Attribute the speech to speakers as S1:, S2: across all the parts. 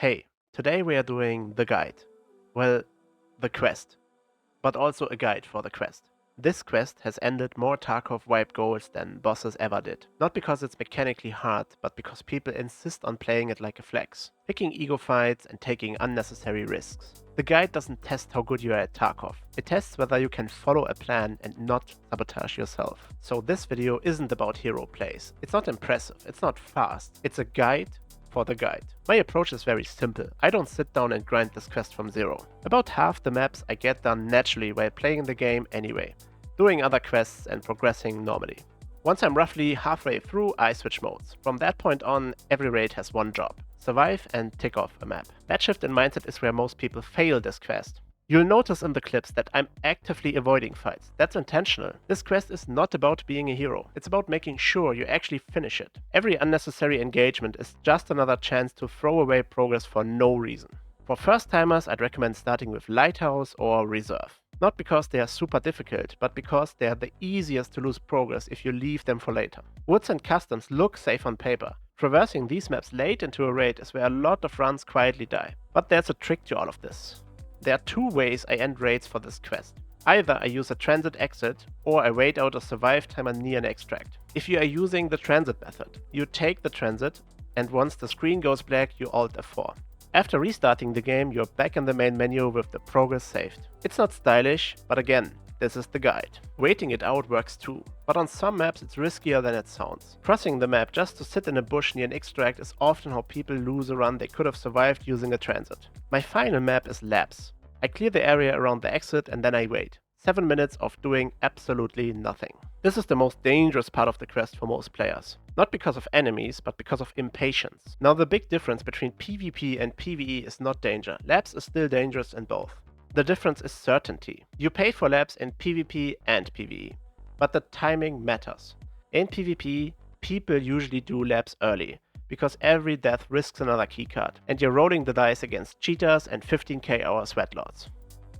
S1: Hey, today we are doing the guide. Well, the quest, but also a guide for the quest. This quest has ended more Tarkov wipe goals than bosses ever did. Not because it's mechanically hard, but because people insist on playing it like a flex, picking ego fights and taking unnecessary risks. The guide doesn't test how good you are at Tarkov. It tests whether you can follow a plan and not sabotage yourself. So this video isn't about hero plays. It's not impressive, it's not fast. It's a guide for the guide. My approach is very simple. I don't sit down and grind this quest from zero. About half the maps I get done naturally while playing the game anyway, doing other quests and progressing normally. Once I'm roughly halfway through, I switch modes. From that point on, every raid has one job: survive and tick off a map. That shift in mindset is where most people fail this quest. You'll notice in the clips that I'm actively avoiding fights. That's intentional. This quest is not about being a hero. It's about making sure you actually finish it. Every unnecessary engagement is just another chance to throw away progress for no reason. For first timers, I'd recommend starting with Lighthouse or Reserve. Not because they are super difficult, but because they are the easiest to lose progress if you leave them for later. Woods and Customs look safe on paper. Traversing these maps late into a raid is where a lot of runs quietly die. But there's a trick to all of this. There are two ways I end raids for this quest. Either I use a transit exit, or I wait out a survive timer near an extract. If you are using the transit method, you take the transit, and once the screen goes black, you Alt F4. After restarting the game, you're back in the main menu with the progress saved. It's not stylish, but again, this is the guide. Waiting it out works too, but on some maps it's riskier than it sounds. Crossing the map just to sit in a bush near an extract is often how people lose a run they could have survived using a transit. My final map is Labs. I clear the area around the exit and then I wait. 7 minutes of doing absolutely nothing. This is the most dangerous part of the quest for most players. Not because of enemies, but because of impatience. Now the big difference between PvP and PvE is not danger. Labs is still dangerous in both. The difference is certainty. You pay for labs in PvP and PvE, but the timing matters. In PvP, people usually do labs early, because every death risks another keycard, and you're rolling the dice against cheaters and 15k hour sweatlords.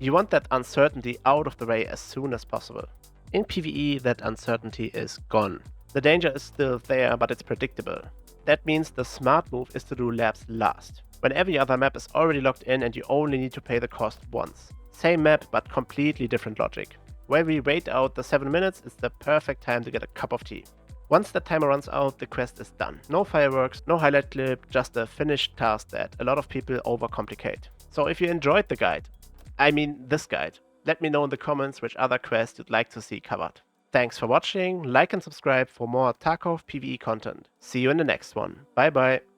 S1: You want that uncertainty out of the way as soon as possible. In PvE, that uncertainty is gone. The danger is still there, but it's predictable. That means the smart move is to do labs last, when every other map is already locked in and you only need to pay the cost once. Same map, but completely different logic. When we wait out the 7 minutes, it's the perfect time to get a cup of tea. Once the timer runs out, the quest is done. No fireworks, no highlight clip, just a finished task that a lot of people overcomplicate. So if you enjoyed the guide, this guide, let me know in the comments which other quests you'd like to see covered. Thanks for watching, like and subscribe for more Tarkov PvE content. See you in the next one. Bye bye.